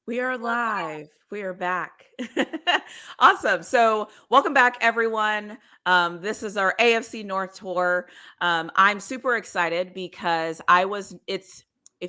We are live. We are back. Awesome. So, welcome back, everyone. This is our AFC North tour. I'm super excited because if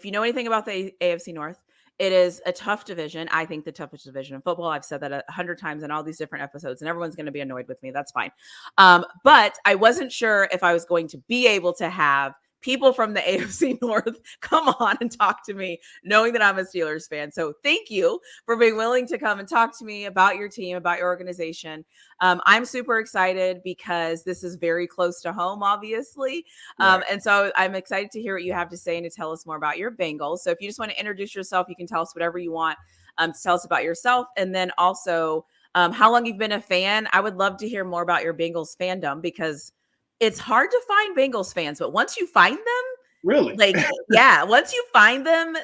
you know anything about the AFC North, it is a tough division. I think the toughest division in football. I've said that 100 times in all these different episodes, and everyone's going to be annoyed with me. That's fine. But I wasn't sure if I was going to be able to have people from the AFC North come on and talk to me, knowing that I'm a Steelers fan. So thank you for being willing to come and talk to me about your team, about your organization. I'm super excited because this is very close to home, obviously. Right. And so I'm excited to hear what you have to say and to tell us more about your Bengals. So if you just want to introduce yourself, you can tell us whatever you want to tell us about yourself. And then also how long you've been a fan. I would love to hear more about your Bengals fandom because it's hard to find Bengals fans, but once you find them, Really? once you find them,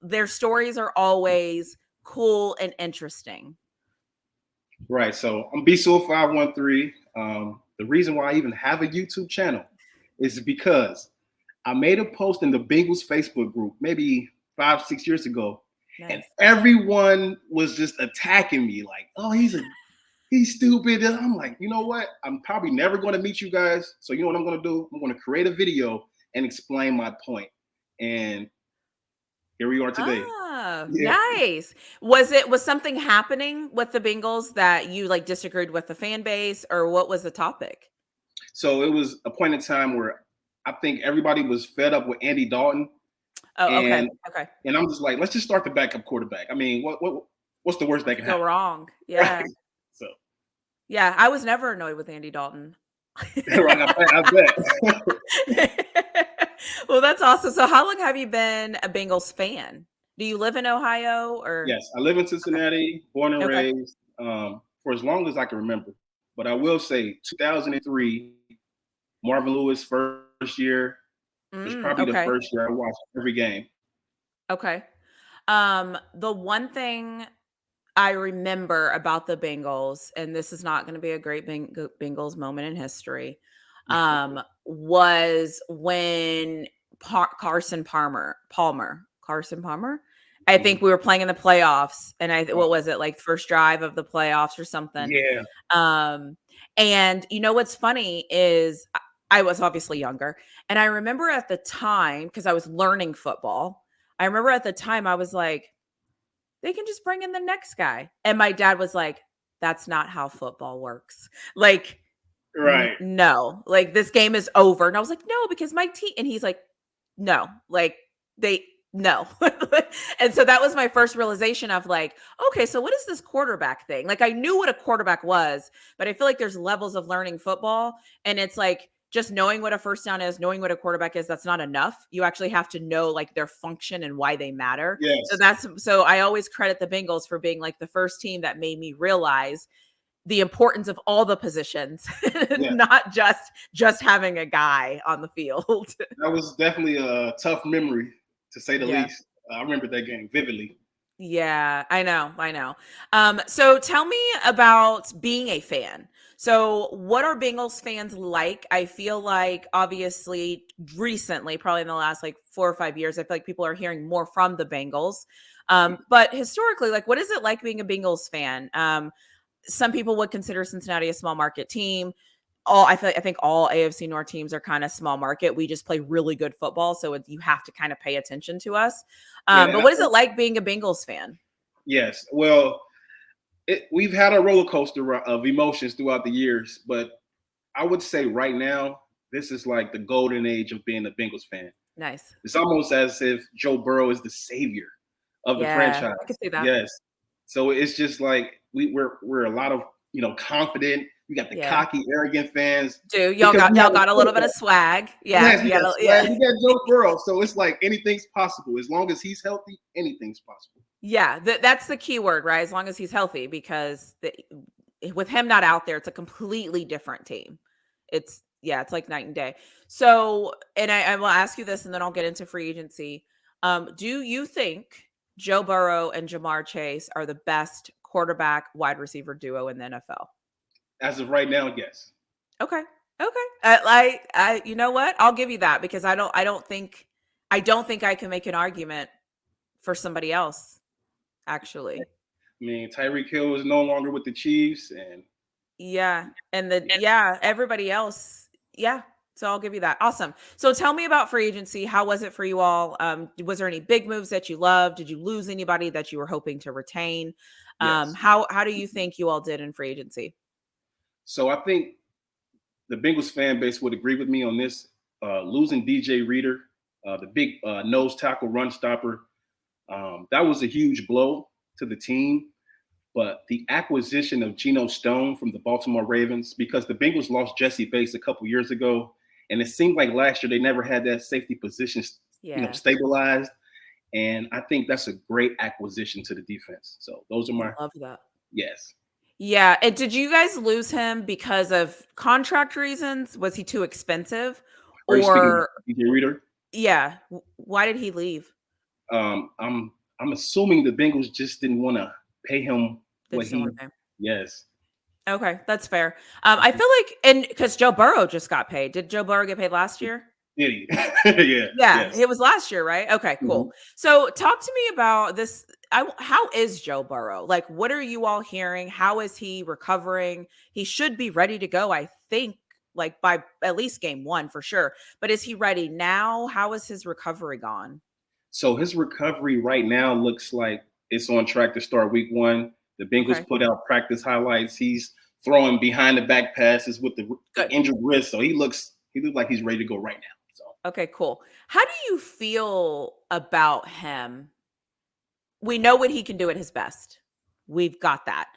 their stories are always cool and interesting. Right. So I'm Bsewell 513. The reason why I even have a YouTube channel is because I made a post in the Bengals Facebook group maybe 5-6 years ago, and Nice. everyone was just attacking me like, "Oh, he's stupid." And I'm like, you know what? I'm probably never going to meet you guys. So you know what I'm going to do? I'm going to create a video and explain my point. And here we are today. Ah, Yeah. nice. Was something happening with the Bengals that you disagreed with the fan base, or what was the topic? So it was a point in time where I think everybody was fed up with Andy Dalton, Oh, okay. and Okay. and I'm just like, let's just start the backup quarterback. I mean, what's the worst What that can could go happen, wrong? right? Yeah. So Yeah. I was never annoyed with Andy Dalton. right, I bet. Well, that's awesome. So how long have you been a Bengals fan? Do you live in Ohio or Yes, I live in okay. Cincinnati, born and Okay. raised, for as long as I can remember. But I will say, 2003, Marvin Lewis first year is probably the Okay. first year I watched every game. Okay. The one thing I remember about the Bengals, and this is not going to be a great Bengals moment in history, was when Carson Palmer. I think Mhm. we were playing in the playoffs, and what Oh, was it, like first drive of the playoffs or something? yeah, Um, and you know what's funny is I was obviously younger, and I remember at the time because I was learning football. I remember at the time I was like, they can just bring in the next guy. And my dad was like, that's not how football works. Like, right. no, like this game is over. And I was like, no, because my team, and he's like, no, like they, no. And so that was my first realization of like, okay, so what is this quarterback thing? Like I knew what a quarterback was, but I feel like there's levels of learning football. And it's like, just knowing what a first down is, knowing what a quarterback is, that's not enough. You actually have to know like their function and why they matter. Yes. So I always credit the Bengals for being like the first team that made me realize the importance of all the positions, Yeah. not just having a guy on the field. That was definitely a tough memory, to say the Yeah. least. I remember that game vividly. Yeah, I know, I know. So tell me about being a fan. So what are Bengals fans like? I feel like obviously recently, probably in the last like 4 or 5 years, I feel like people are hearing more from the Bengals. But historically, like what is it like being a Bengals fan? Some people would consider Cincinnati a small market team. I think all AFC North teams are kind of small market. We just play really good football, so you have to kind of pay attention to us. Yeah, But what is it like being a Bengals fan? yes. Well, we've had a roller coaster of emotions throughout the years, but I would say right now, this is like the golden age of being a Bengals fan. Nice. It's almost as if Joe Burrow is the savior of the Yeah, franchise. I can see that. Yes. So it's just like we're a lot of confident. We got the Yeah. cocky, arrogant fans Dude, y'all because got we have y'all a got a little bit of quarterback. swag. Yeah, Yes, you we got got a swag. yeah. We got Joe Burrow. So it's like anything's possible as long as he's healthy. Anything's possible. Yeah, that's the key word, right? As long as he's healthy, because with him not out there, it's a completely different team. It's like night and day. So, and I will ask you this, and then I'll get into free agency. Do you think Joe Burrow and Jamar Chase are the best quarterback wide receiver duo in the NFL? As of right now, yes. Okay, okay. You know what? I'll give you that because I don't think I can make an argument for somebody else actually. I mean, Tyreek Hill is no longer with the Chiefs, and Yeah, and everybody else. Yeah. So I'll give you that. Awesome. So tell me about free agency. How was it for you all? Was there any big moves that you loved? Did you lose anybody that you were hoping to retain? yes. How do you think you all did in free agency? So I think the Bengals fan base would agree with me on this. Losing DJ Reader, the big nose tackle run stopper, that was a huge blow to the team. But the acquisition of Geno Stone from the Baltimore Ravens, because the Bengals lost Jesse Bates a couple years ago, and it seemed like last year they never had that safety position, Yeah. stabilized. And I think that's a great acquisition to the defense. So those are my Love that. yes. Yeah. And did you guys lose him because of contract reasons? Was he too expensive? Are you speaking of Or DJ Reader? yeah, why did he leave? I'm assuming the Bengals just didn't want to pay him They what just don't he. want to pay him. Yes. Okay, that's fair. I feel like, and because Joe Burrow just got paid. Did Joe Burrow get paid last year? Yeah. Yeah. Yeah, Yes. it was last year, right? Okay, Mhm. cool. So talk to me about this. How is Joe Burrow? Like, what are you all hearing? How is he recovering? He should be ready to go, I think, like by at least game one for sure. But is he ready now? How is his recovery gone? So his recovery right now looks like it's on track to start week one. The Bengals Okay, put out practice highlights. He's throwing behind the back passes with the good. injured wrist. So he looks like he's ready to go right now. So Okay, cool. How do you feel about him? We know what he can do at his best. We've got that.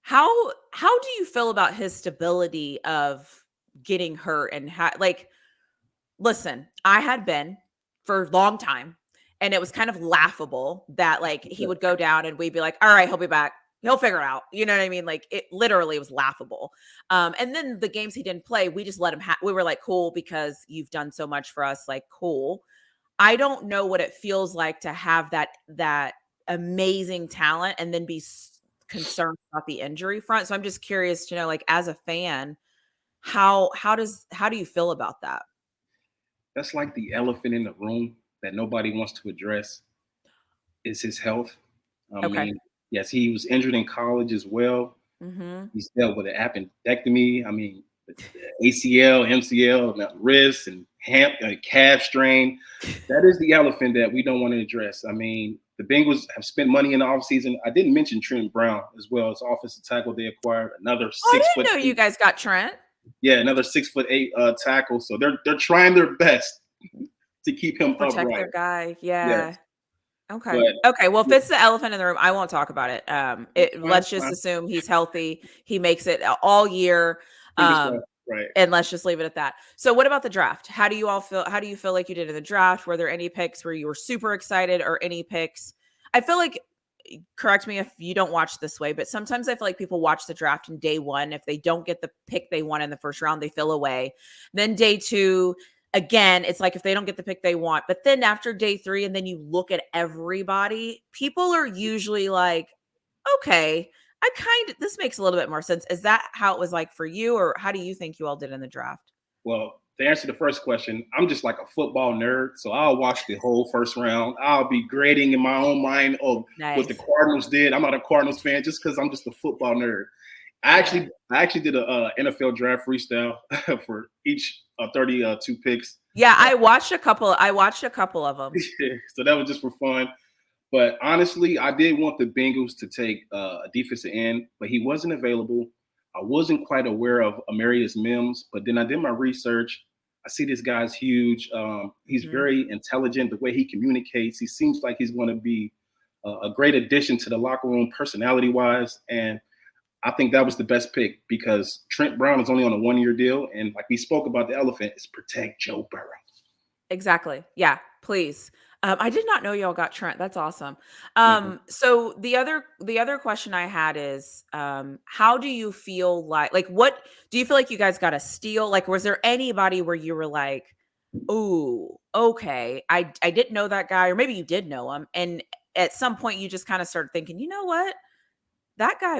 How do you feel about his stability of getting hurt and like listen, I had been for a long time and it was kind of laughable that like he would go down and we'd be like, "All right, he'll be back. He'll figure it out." You know what I mean? Like it literally was laughable. And then the games he didn't play, we just let him we were like, "Cool because you've done so much for us." Like, "Cool." I don't know what it feels like to have that amazing talent and then be concerned about the injury front. So I'm just curious to know, like, as a fan, how do you feel about that? that's like the elephant in the room that nobody wants to address is his health. I Okay. mean, yes, he was injured in college as well. Mhm. He's dealt with an appendectomy. I mean, ACL, MCL, wrist, and calf strain. That is the elephant that we don't want to address. I mean, the Bengals have spent money in the offseason. I didn't mention Trent Brown as well as offensive tackle. They acquired another Oh, six I foot didn't know you eight. guys got Trent. Yeah, another 6'8" tackle. So they're trying their best to keep him Protect upright. their guy. Yes, Yeah. Okay. but Okay, well, if it's the elephant in the room, I won't talk about it. fine, Let's just fine. assume he's healthy. He makes it all year. Fingers Um, crossed. Right. and let's just leave it at that. So what about the draft? How do you all feel? How do you feel like you did in the draft? Were there any picks where you were super excited or any picks? I feel like correct me if you don't watch this way, but sometimes I feel like people watch the draft in day one. If they don't get the pick they want in the first round, they feel away. Then day two, again, it's like if they don't get the pick they want. But then after day three, and then you look at everybody, people are usually like, okay, this makes a little bit more sense. Is that how it was like for you, or how do you think you all did in the draft? Well, to answer the first question, I'm just like a football nerd. So I'll watch the whole first round. I'll be grading in my own mind of what the Nice. Cardinals did. I'm not a Cardinals fan just because I'm just a football nerd. Yeah. I actually did a NFL draft freestyle for each 32 picks. Yeah, Uh, I watched a couple of them. so that was just for fun. But honestly, I did want the Bengals to take a defensive end, but he wasn't available. I wasn't quite aware of Amarius Mims, but then I did my research. I see this guy's huge. He's Mhm. very intelligent. The way he communicates, he seems like he's going to be a great addition to the locker room, personality-wise. And I think that was the best pick because Trent Brown is only on a 1-year deal, and like we spoke about, the elephant is protect Joe Burrow. Exactly. Yeah, please. I did not know y'all got Trent. That's awesome. Mhm. So the other question I had is, how do you feel like what do you feel like you guys got a steal? Like, was there anybody where you were like, "Ooh, okay, I didn't know that guy," or maybe you did know him, and at some point you just kind of started thinking, you know what, that guy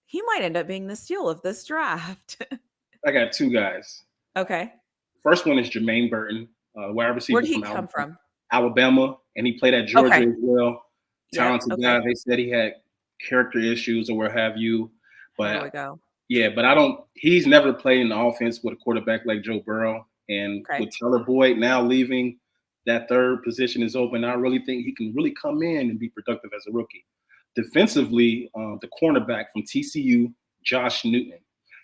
he might end up being the steal of this draft. I got two guys. Okay, First one is Jermaine Burton, wide where'd receiver he from come from? Alabama, and he played at Georgia Okay, as well. Yep. talented Okay. guy. They said he had character issues or what have you, Here but we go. yeah, but I don't. He's never played in the offense with a quarterback like Joe Burrow, and Okay. with Tyler Boyd now leaving, that third position is open. I really think he can really come in and be productive as a rookie. Defensively, the cornerback from TCU, Josh Newton.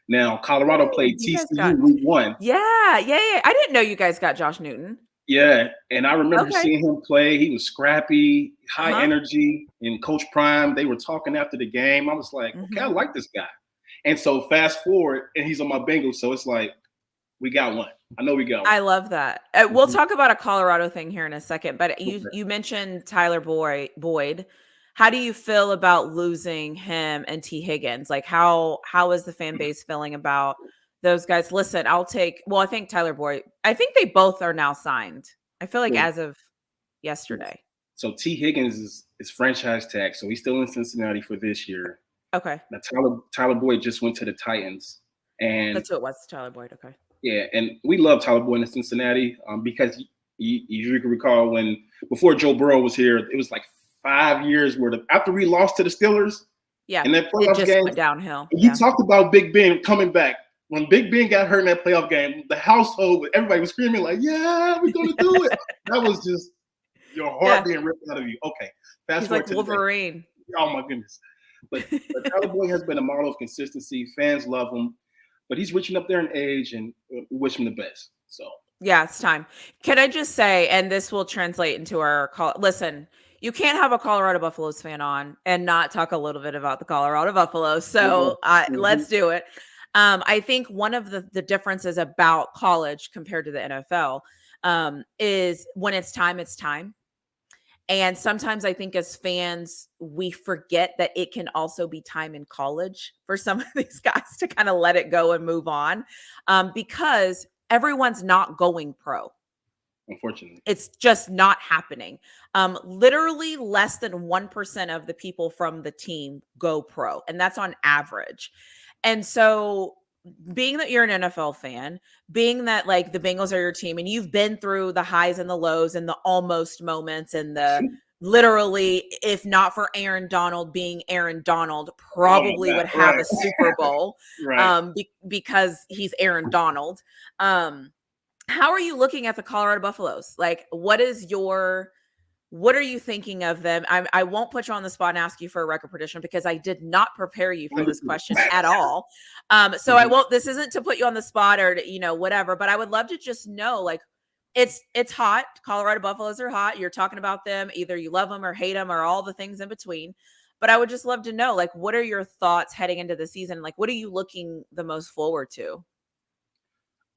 Now, Colorado Hey, played you guys got TCU week one. yeah, yeah, yeah. I didn't know you guys got Josh Newton. Yeah, and I remember Okay. seeing him play. He was scrappy, high Uh-huh. energy. And Coach Prime, they were talking after the game. I was like, okay, I Mhm. like this guy. And so fast forward, and he's on my Bengals. So it's like, we got one. I know we got I one. love that. We'll Mhm. talk about a Colorado thing here in a second, but you Okay. you mentioned Tyler Boyd. How do you feel about losing him and T Higgins? Like how is the fan base feeling about those guys? Listen, I think Tyler Boyd. I think they both are now signed. I feel like Well, as of yes. yesterday. So T. Higgins is franchise tag. So he's still in Cincinnati for this year. Okay. Now Tyler Boyd just went to the Titans. And That's who it was, Tyler Boyd. Okay. yeah, and we love Tyler Boyd in Cincinnati because you can recall when before Joe Burrow was here, it was like 5 years where after we lost to the Steelers Yeah. in that It playoff just game, went downhill. he Yeah. talked about Big Ben coming back. When Big Ben got hurt in that playoff game, the household, everybody was screaming like, "Yeah, we're gonna do it!" That was just your heart Yeah. being ripped out of you. Okay, fast He's forward like to today. Wolverine. Oh my goodness! But Tyler Boyd has been a model of consistency. Fans love him, but he's reaching up there in age, and we wish him the best. So Yeah, it's time. Can I just say, and this will translate into our call. Listen, you can't have a Colorado Buffaloes fan on and not talk a little bit about the Colorado Buffaloes. So mhm. let's do it. I think one of the differences about college compared to the NFL is when it's time, it's time. And sometimes I think as fans, we forget that it can also be time in college for some of these guys to kind of let it go and move on because everyone's not going pro. Unfortunately, It's just not happening. Literally less than 1% of the people from the team go pro, and that's on average. And so being that you're an NFL fan, being that like the Bengals are your team and you've been through the highs and the lows and the almost moments and the literally, if not for Aaron Donald being Aaron Donald, oh my probably God, would have right, a Super Bowl right. because he's Aaron Donald. Um, how are you looking at the Colorado Buffaloes? Like, what are you thinking of them? I won't put you on the spot and ask you for a record prediction because I did not prepare you for this Understood. question at all. So I Mhm. won't. This isn't to put you on the spot or whatever. But I would love to just know, like, it's hot. Colorado Buffaloes are hot. You're talking about them. Either you love them or hate them or all the things in between. But I would just love to know, like, what are your thoughts heading into the season? Like, what are you looking the most forward to?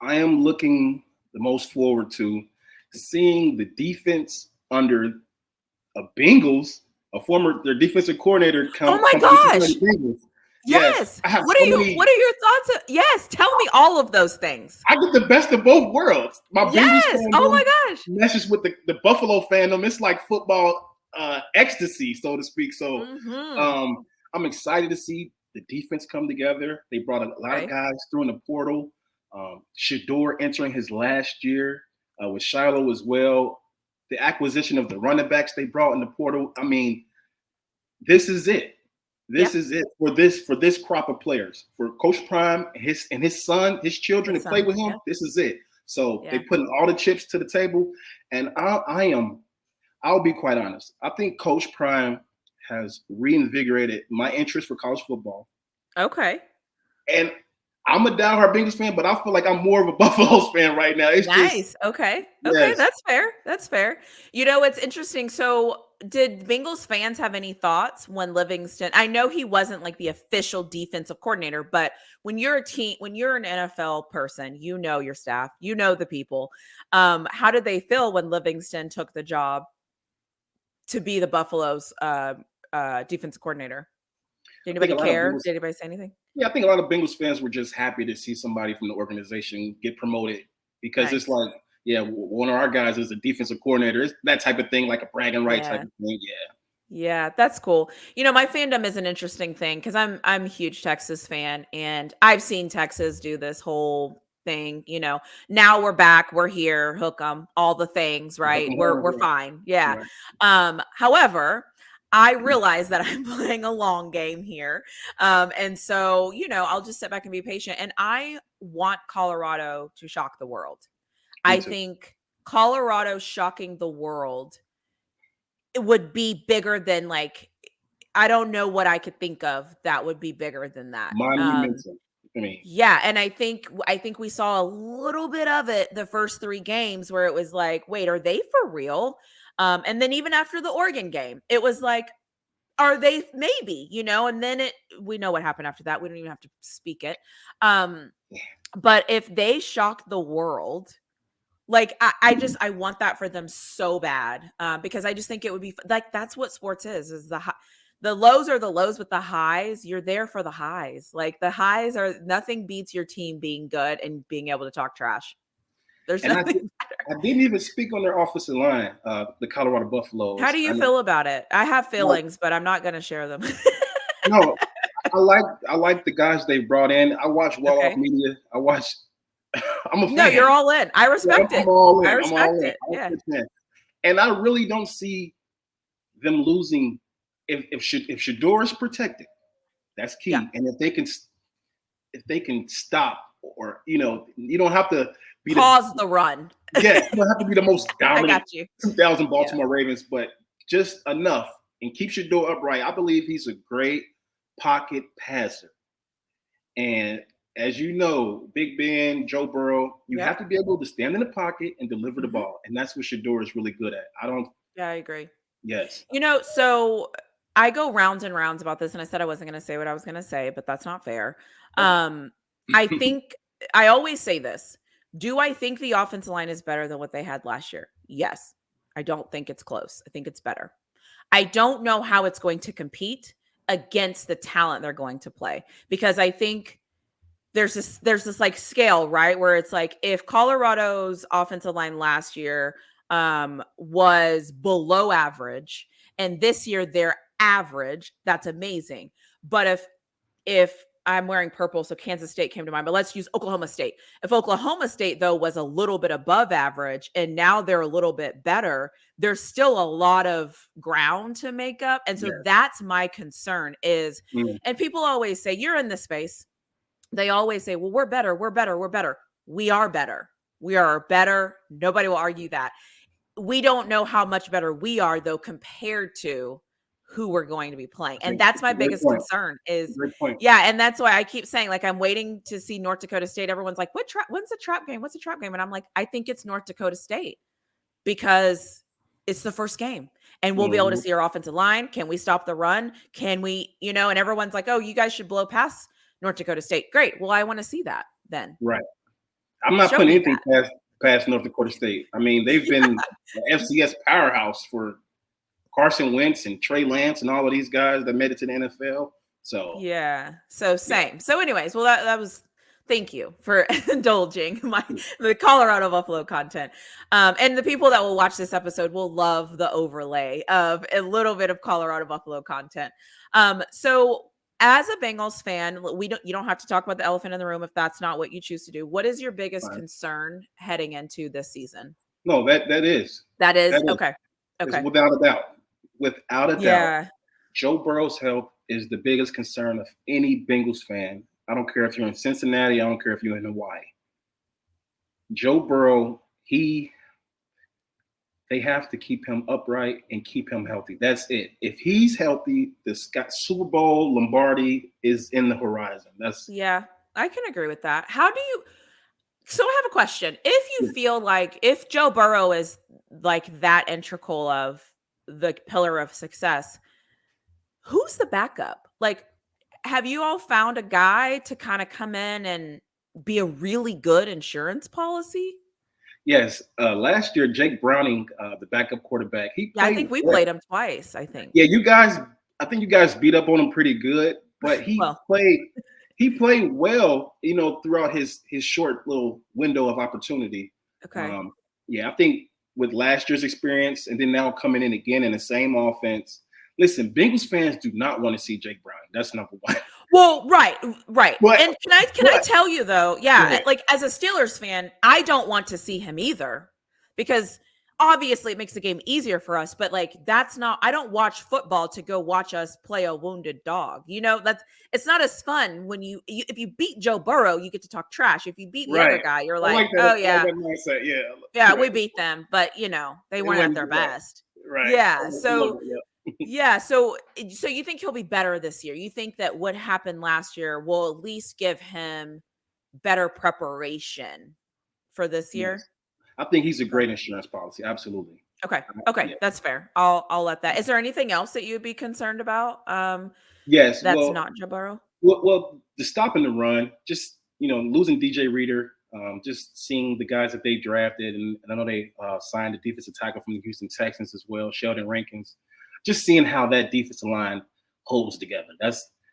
I am looking the most forward to seeing the defense under a Bengals, a former their defensive coordinator Oh come my from the Cincinnati gosh! Bengals. Yes, Yes. I have What so are you? many. What are your thoughts? Yes, tell me all of those things. I get the best of both worlds. My Bengals Yes. Oh fandom my gosh. meshes with the Buffalo fandom. It's like football ecstasy, so to speak. So Mhm. um, I'm excited to see the defense come together. They brought a lot of Okay. guys through in the portal. Shador entering his last year with Shiloh as well. The acquisition of the running backs they brought in the portal. I mean, this is it. Yeah. This is it for this crop of players. For Coach Prime and his son, his children His to play son. with him, Yeah. this is it. So they Yeah. putting all the chips to the table. And I'll be quite honest. I think Coach Prime has reinvigorated my interest for college football. Okay. And I'm a diehard Bengals fan, but I feel like I'm more of a Buffaloes fan right now. It's just Nice. Okay. Okay. yes. That's fair. That's fair. It's interesting. So, did Bengals fans have any thoughts when Livingston? I know he wasn't like the official defensive coordinator, but when you're an NFL person, you know your staff, you know the people. How did they feel when Livingston took the job to be the Buffaloes defensive coordinator? Did I think anybody a lot of care? Bengals Did anybody say anything? Yeah, I think a lot of Bengals fans were just happy to see somebody from the organization get promoted because it's Nice. like, yeah, one of our guys is a defensive coordinator. It's that type of thing, like a bragging right type Yeah. of thing. Yeah. Yeah, that's cool. My fandom is an interesting thing because I'm a huge Texas fan and I've seen Texas do this whole thing, Now we're back, we're here, hook 'em, all the things, Hook right? 'em We're horns, we're fine. Yeah. right. However, I realize that I'm playing a long game here. And so, I'll just sit back and be patient. And I want Colorado to shock the world. Me I too. think Colorado shocking the world, it would be bigger than I don't know what I could think of that would be bigger than that. Monumental. I mean, Yeah, and I think we saw a little bit of it the first 3 games where it was like, "Wait, are they for real?" And then even after the Oregon game, it was like, "Are they maybe?" And then we know what happened after that. We don't even have to speak it. But if they shock the world, I want that for them so bad, because I just think it would be that's what sports is the lows are the lows, but the highs, you're there for the highs. Like the highs are nothing beats your team being good and being able to talk trash. There's and nothing. I didn't even speak on their offensive line, the Colorado How Buffaloes. do I you mean, feel about it? I have no, feelings, but I'm not going to share them. no, I like the guys they brought in. I watch Well Off Okay. Media. I'm a No, fan. you're all in. I respect I'm it. all I in. I'm all respect in. it. Yeah. 100%. And I really don't see them losing if Shador is protected. That's Yeah. key. And if they can stop, or you don't have to be Pause the run. you don't have to be the most I dominant got you. 2000 Yeah. Baltimore Ravens, but just enough and keep Shador upright. I believe he's a great pocket passer. And as you know, Big Ben, Joe Burrow, you Yep. have to be able to stand in the pocket and deliver the Mhm. ball. And that's what Shador is really good at. Yeah, I agree. Yes. So I go rounds and rounds about this, and I said I wasn't going to say what I was going to say, but that's not fair. Oh. I think I always say this. Do I think the offensive line is better than what they had last year? Yes. I don't think it's close. I think it's better. I don't know how it's going to compete against the talent they're going to play, because I think there's this like scale, right? Where it's like if Colorado's offensive line last year was below average and this year they're average, that's amazing. But if I'm wearing purple, so Kansas State came to mind, but let's use Oklahoma State. If Oklahoma State, though, was a little bit above average and now they're a little bit better, there's still a lot of ground to make up. And so Yes. that's my concern is, Mm. and people always say, you're in this space. They always say, well, we're better. We're better. We're better. We are better. We are better. Nobody will argue that. We don't know how much better we are, though, compared to who we're going to be playing. And that's my Great biggest point. concern is, Great point. yeah. And that's why I keep saying, like, I'm waiting to see North Dakota State. Everyone's like, when's the trap game? What's the trap game? And I'm like, I think it's North Dakota State because it's the first game and we'll be able to see our offensive line. Can we stop the run? Can we, and everyone's like, oh, you guys should blow past North Dakota State. Great. Well, I want to see that then. Right. I'm not Show putting me anything past North Dakota State. I mean, they've been the FCS powerhouse for Carson Wentz and Trey Lance and all of these guys that made it to the NFL. So yeah. So same. Yeah. So anyways, well, that was, thank you for indulging the Colorado Buffalo content. And the people that will watch this episode will love the overlay of a little bit of Colorado Buffalo content. So as a Bengals fan, you don't have to talk about the elephant in the room if that's not what you choose to do. What is your biggest concern heading into this season? No, that is. Okay. It's without a doubt. Without a Yeah. doubt. Joe Burrow's health is the biggest concern of any Bengals fan. I don't care if you're in Cincinnati. I don't care if you're in Hawaii. Joe Burrow, they have to keep him upright and keep him healthy. That's it. If he's healthy, the Super Bowl Lombardi is in the horizon. Yeah, I can agree with that. So I have a question. If you feel like if Joe Burrow is like that integral of the pillar of success, who's the backup? Like, have you all found a guy to kind of come in and be a really good insurance policy? Yes. Last year, Jake Browning, the backup quarterback, he played. I think we played him twice, I think. Yeah, I think you guys beat up on him pretty good, but he played well, throughout his short little window of opportunity. Okay. I think with last year's experience and then now coming in again in the same offense. Listen, Bengals fans do not want to see Jake Browning. That's number one. Well, right. But, and can I tell you though, like as a Steelers fan, I don't want to see him either because obviously it makes the game easier for us, but like that's not, I don't watch football to go watch us play a wounded dog. That's, it's not as fun when if you beat Joe Burrow, you get to talk trash. If you beat the other Right. guy, you're I like, like that. oh I like yeah, that mindset. Yeah. yeah, Right. we beat them, but they It weren't at wasn't their right. best. Right. Yeah. I love So it. Yeah. yeah, so you think he'll be better this year? You think that what happened last year will at least give him better preparation for this year? Yes. I think he's a Okay. great insurance policy. Absolutely. Okay. Okay. Yeah. That's fair. I'll let that. Is there anything else that you'd be concerned about? Yes. That's not Joe Burrow? The stopping the run, just losing DJ Reader, just seeing the guys that they drafted, and I know they signed a defensive tackle from the Houston Texans as well, Sheldon Rankins. Just seeing how that defensive line holds together.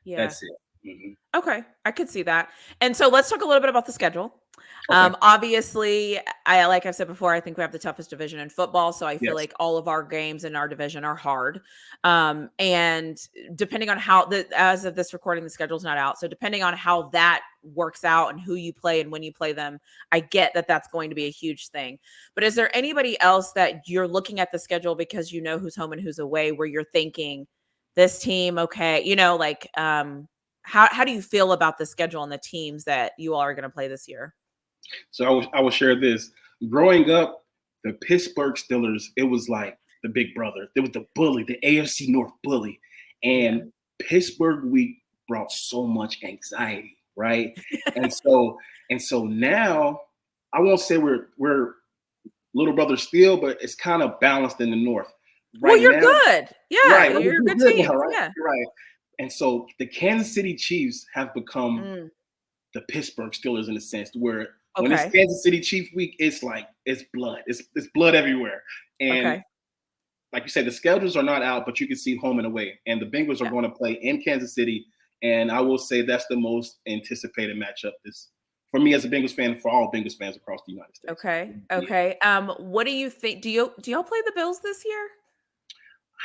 Yeah. That's it. Mhm. Okay, I could see that. And so let's talk a little bit about the schedule. Okay. Obviously, like I've said before, I think we have the toughest division in football. So I feel Yes. like all of our games in our division are hard. And depending on as of this recording, the schedule's not out. So depending on how that works out and who you play and when you play them, I get that that's going to be a huge thing. But is there anybody else that you're looking at the schedule because you know who's home and who's away, where you're thinking this team, okay, how do you feel about the schedule and the teams that you all are going to play this year? So I will share this. Growing up, the Pittsburgh Steelers, it was like the big brother. It was the bully, the AFC North bully. And Pittsburgh week brought so much anxiety, right? And so now I won't say we're little brother still, but it's kind of balanced in the North. Well, Right you're now, good. Yeah, right. you're a We're good good team. now, right? Yeah. Right. And so the Kansas City Chiefs have become Mm, the Pittsburgh Steelers in a sense, where when it's okay. Kansas City Chief week, it's like it's blood. It's blood everywhere. And Okay. like you said, the schedules are not out, but you can see home and away. And the Bengals are Yeah. going to play in Kansas City. And I will say that's the most anticipated matchup this for me as a Bengals fan, for all Bengals fans across the United States. Okay. Yeah. Okay. What do you think? Do y'all play the Bills this year?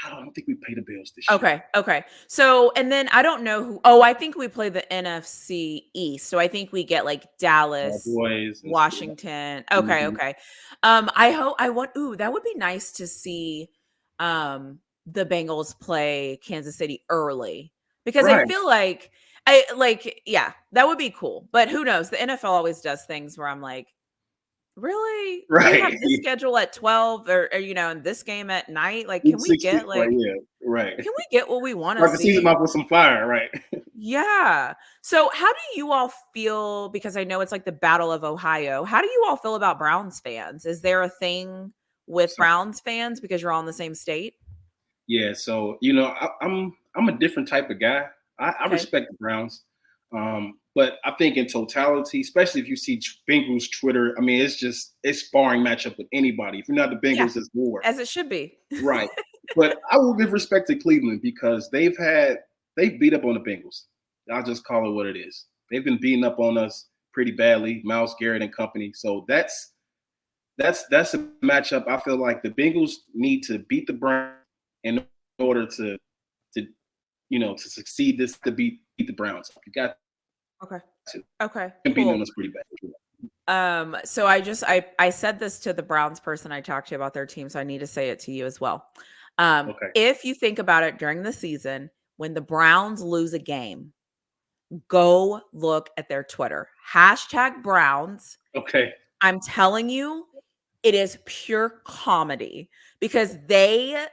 I don't think we pay the Bills this year. Okay. Okay. So, and then I don't know who. Oh, I think we play the NFC East. So I think we get like Dallas, Cowboys and stuff. Washington. Okay. Mhm. Okay. I want. Ooh, that would be nice to see. The Bengals play Kansas City early because I Right. feel like yeah, that would be cool. But who knows? The NFL always does things where I'm like, really? We Right. have this schedule at 12 and this game at night. Like, Week 16, right? Yeah. Right. can we get what we want to Start the season see? off with some fire, right? Yeah. So how do you all feel? Because I know it's like the Battle of Ohio. How do you all feel about Browns fans? Is there a thing with So Browns fans because you're all in the same state? yeah, so I'm a different type of guy. I Okay. respect the Browns, but I think in totality, especially if you see Bengals Twitter, I mean, it's sparring matchup with anybody. If you're not the Yeah. Bengals, it's war, As it should be. right? But I will give respect to Cleveland because they've beat up on the Bengals. I'll just call it what it is. They've been beating up on us pretty badly, Miles Garrett and company. So that's a matchup. I feel like the Bengals need to beat the Browns in order to to succeed this to beat the Browns. You got Okay. to Okay. beating them Cool. is pretty bad. So I said this to the Browns person I talked to about their team, so I need to say it to you as well. Okay. If you think about it during the season, when the Browns lose a game, go look at their Twitter. Hashtag Browns. Okay. I'm telling you, it is pure comedy because they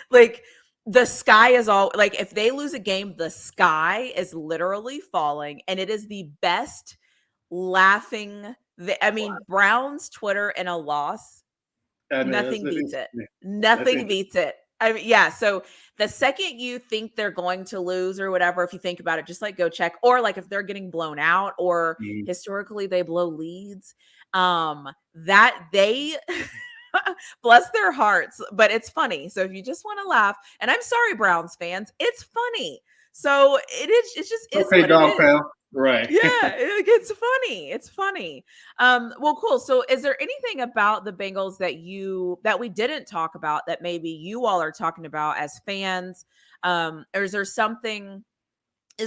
like the sky is all like if they lose a game, the sky is literally falling, and it is the best laughing. I mean, Brown's Twitter in a loss, I mean, nothing beats it. that's Nothing interesting. beats it. I mean, yeah. So the second you think they're going to lose or whatever, if you think about it, just like go check, or like if they're getting blown out, or Mhm. historically they blow leads, that they bless their hearts, but it's funny. So if you just want to laugh, and I'm sorry, Browns fans, it's funny. So it just is Okay, what it dog is. pound. Right. Yeah, it's funny. It's funny. Well, cool. So is there anything about the Bengals that we didn't talk about that maybe you all are talking about as fans? Or is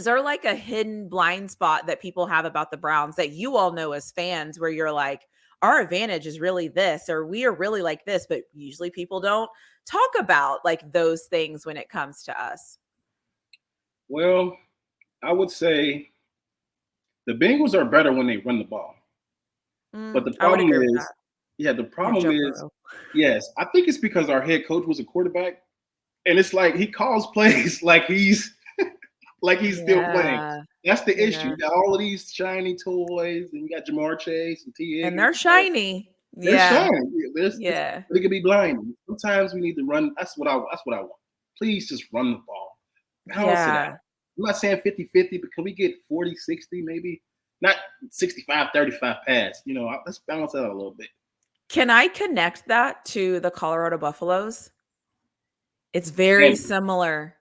there like a hidden blind spot that people have about the Browns that you all know as fans where you're like, our advantage is really this, or we are really like this, but usually people don't talk about like those things when it comes to us. Well, I would say the Bengals are better when they run the ball. But the I would problem agree with is, that. yeah, the You're problem Joe is, Burrow. yes, I think it's because our head coach was a quarterback, and it's like he calls plays like he's like he's still playing. Yeah. That's the issue. Yeah. You got all of these shiny toys, and you got Jamar Chase and T. And Higgins. they're shiny. They're Yeah. shining. Yeah, Yeah. they can be blinding. Sometimes we need to run. That's what I want. Please just run the ball. Balance it out. Yeah. I'm not saying 50-50, but can we get 40-60 maybe? Not 65-35 pass. Let's balance that out a little bit. Can I connect that to the Colorado Buffaloes? It's very And similar.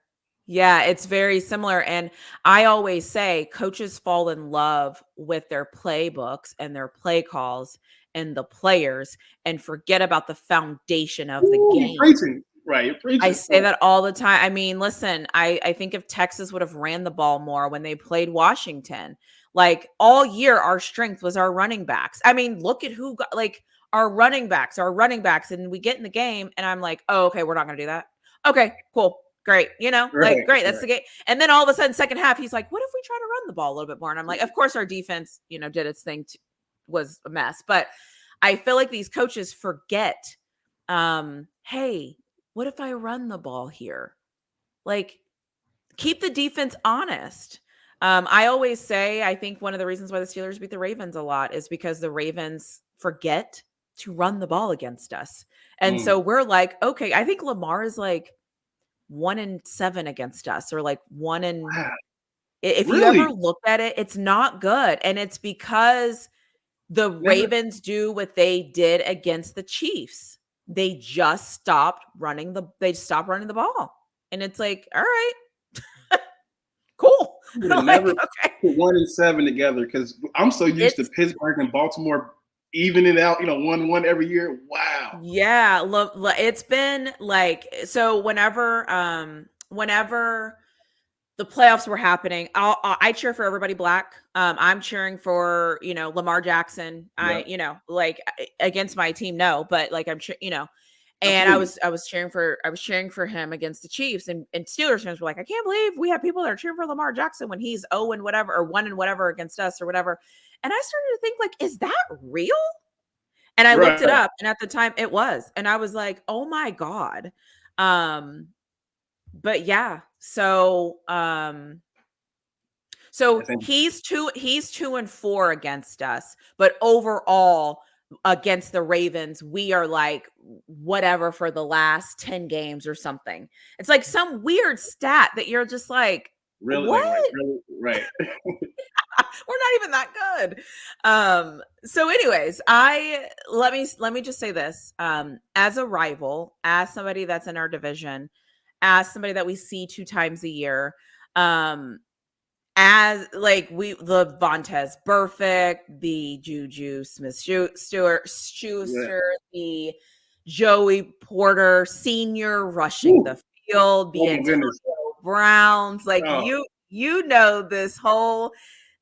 Yeah, it's very similar. And I always say coaches fall in love with their playbooks and their play calls and the players and forget about the foundation of the ooh, you're game. preaching. Right, you're I preaching. say that all the time. I mean, listen, I think if Texas would have ran the ball more when they played Washington, like all year, our strength was our running backs. I mean, look at who got like our running backs, and we get in the game, and I'm like, oh, okay, we're not gonna do that. Okay, cool, great, like Right, great, that's right. the game. And then all of a sudden, second half, he's like, what if we try to run the ball a little bit more? And I'm like, of course, our defense, did its thing, was a mess, but I feel like these coaches forget, hey, what if I run the ball here? Like, keep the defense honest. I always say, I think one of the reasons why the Steelers beat the Ravens a lot is because the Ravens forget to run the ball against us. And Mm. so we're like, okay, I think Lamar is like 1-7 against us, or like Wow. if you ever Really? look at it, it's not good. And it's because the Never. Ravens do what they did against the Chiefs. They stopped running the ball. And it's like, all right, cool. Would have Like, never okay. put 1-7 together because I'm so used to It's Pittsburgh and Baltimore evening out, 1-1 every year. Wow. Yeah, it's been like, so whenever the playoffs were happening, I cheer for everybody black. I'm cheering for, Lamar Jackson. Yeah, Like against my team, no, but like and I absolutely. was cheering for him against the Chiefs, and Steelers fans were like, I can't believe we have people that are cheering for Lamar Jackson when he's 0 and whatever, or 1 and whatever against us or whatever. And I started to think, like, is that real? And I looked it Right. up, and at the time it was, and I was like, oh my God. Um, but yeah, so That's interesting. he's 2-4 against us, but overall against the Ravens, we are like whatever for the last 10 games or something. It's like some weird stat that you're just like, Really, what? like really, right. We're not even that good. So anyways, let me just say this. As a rival, as somebody that's in our division, as somebody that we see 2 times a year, um, as like the Vontez Perfect, the Juju Smith Yeah. Schuster, the Joey Porter Senior rushing Woo. the field, the Oh my Antonio goodness. Browns, like Oh, this whole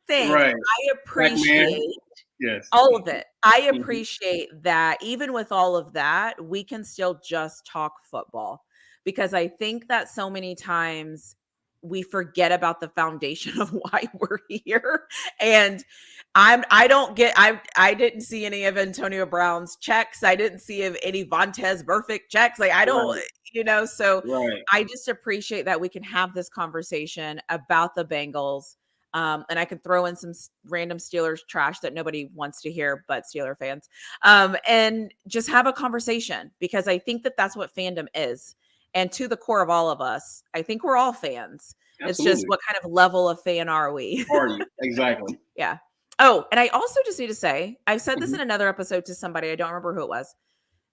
thing. right. I Black man. appreciate Yes. all of it. I Mhm. appreciate that even with all of that, we can still just talk football, because I think that so many times we forget about the foundation of why we're here. And I didn't see any of Antonio Brown's checks. I didn't see of any Vontez perfect checks. Like I don't, Right. so Right. I just appreciate that we can have this conversation about the Bengals. And I can throw in some random Steelers trash that nobody wants to hear, but Steeler fans, and just have a conversation, because I think that that's what fandom is. And to the core of all of us, I think we're all fans. It's just Absolutely. what kind of level of fan are we? Are you? Exactly. Yeah. Oh, and I also just need to say, I've said this Mhm. in another episode to somebody, I don't remember who it was.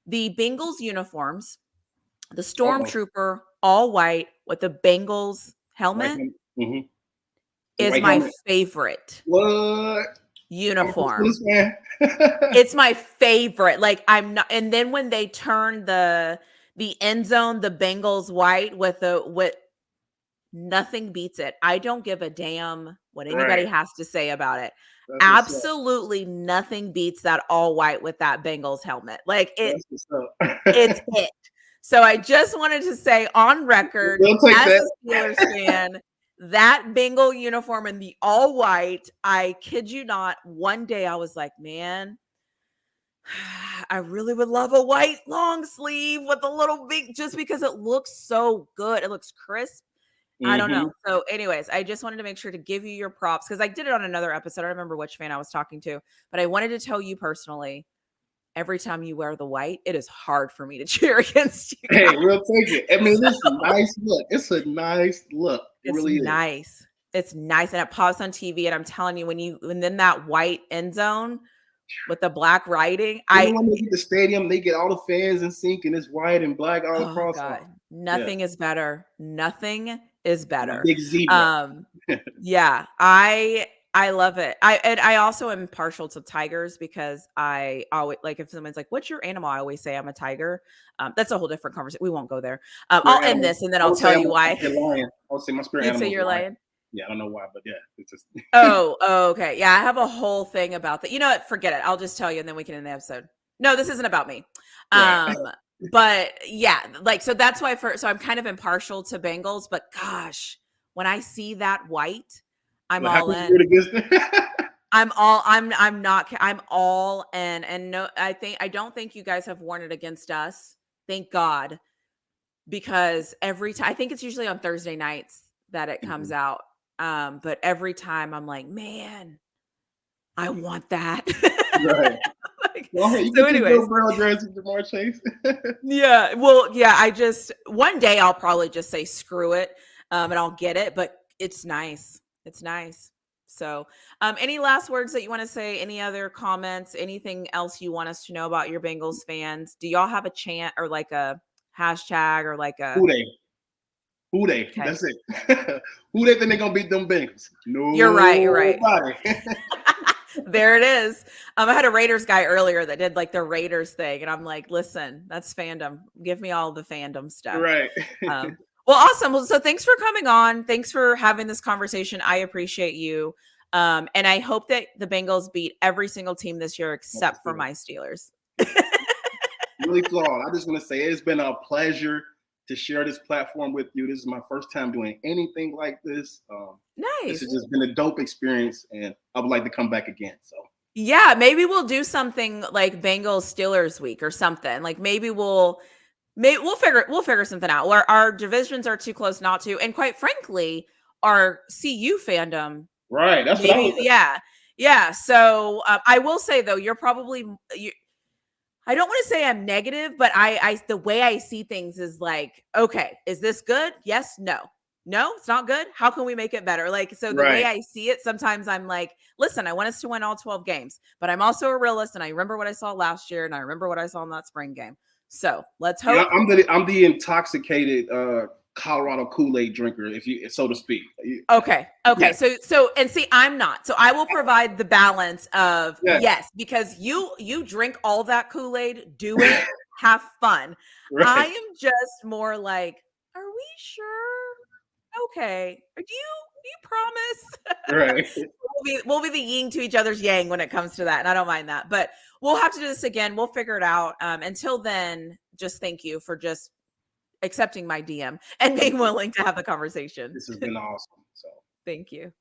The Bengals uniforms, the Uh-oh. stormtrooper, all white with the Bengals White helmet, helmet. Mhm. The is white my helmet. favorite What? I'm a uniform. Steelers fan. It's my favorite. Like I'm not, and then when they turn the end zone, the Bengals white with nothing beats it. I don't give a damn what Right. anybody has to say about it. That's what's up. Absolutely nothing beats that all white with that Bengals helmet. Like That's what's it's up. it. So I just wanted to say on record, We'll take as that. a Steelers fan, that Bengal uniform in the all white, I kid you not, one day I was like, man, I really would love a white long sleeve with a little big, just because it looks so good. It looks crisp. I don't know. Hmm. So, anyways, I just wanted to make sure to give you your props because I did it on another episode. I don't remember which fan I was talking to, but I wanted to tell you personally, every time you wear the white, it is hard for me to cheer against you Hey, guys. we'll take it. I mean, it's a nice look. It's a nice look. It It's really is. nice. It's nice. And it pops on TV. And I'm telling you, when then that white end zone with the black writing, Even when they get the stadium, they get all the fans in sync and it's white and black all oh across. God, Yeah, nothing is better. Nothing is and a better. big zebra. Um, yeah, I love it. I also am partial to tigers because I always like if someone's like, "What's your animal?" I always say I'm a tiger. That's a whole different conversation. We won't go there. I'll Spirit end animal. this and then I I'll would say tell I'm you why. a lion. I would say my spirit You'd say animal is you're a lion. lying. Yeah, I don't know why, but yeah, it's just Oh, okay. Yeah, I have a whole thing about that. You know what? Forget it. I'll just tell you and then we can end the episode. No, this isn't about me. right. But yeah, like so that's why so I'm kind of impartial to Bengals, but gosh, when I see that white, I'm But how all can you root in. against them? I'm not I'm all in. And no, I don't think you guys have worn it against us. Thank God. Because every time I think it's usually on Thursday nights that it comes Mhm. out. But every time I'm like, man, I want that. Right. Like, Well, hey, you so get your anyways, Joe Burrow jersey, Jamar Chase. yeah. Well, yeah, I just one day I'll probably just say screw it. And I'll get it, but it's nice. It's nice. So, any last words that you want to say? Any other comments? Anything else you want us to know about your Bengals fans? Do y'all have a chant or like a hashtag or like a Who they? Who they? okay? That's it. Who they think they're gonna beat them Bengals? You're right. You're right. Nobody. There it is. I had a Raiders guy earlier that did like the Raiders thing, and I'm like, listen, that's fandom. Give me all the fandom stuff. Right. Um, well, awesome. Well, so thanks for coming on. Thanks for having this conversation. I appreciate you. And I hope that the Bengals beat every single team this year except for my Steelers. Really flawed. I just want to say it's been a pleasure to share this platform with you. This is my first time doing anything like this. This has Nice. just been a dope experience, and I would like to come back again. So Yeah, maybe we'll do something like Bengals Steelers week or something. Like maybe we'll figure something out. Where our divisions are too close not to, and quite frankly, our CU fandom right, that's what I maybe was. yeah. So I will say though, you're probably you. I don't want to say I'm negative, but I the way I see things is like, okay, is this good? Yes, no. No, it's not good. How can we make it better? Like, so the way Right. I see it, sometimes I'm like, listen, I want us to win all 12 games, but I'm also a realist and I remember what I saw last year and I remember what I saw in that spring game. So let's Yeah, hope. I'm the intoxicated Colorado Kool-Aid drinker, if you so to speak. Okay. Okay. Yeah. So and see, I'm not. So I will provide the balance of Yeah. yes, because you drink all that Kool-Aid, do it, have fun. I Right. am just more like, are we sure? Okay. Do you promise? Right. We'll be the yin to each other's yang when it comes to that. And I don't mind that. But we'll have to do this again. We'll figure it out. Until then, just thank you for just accepting my DM and being willing to have the conversation. This has been awesome. So Thank you.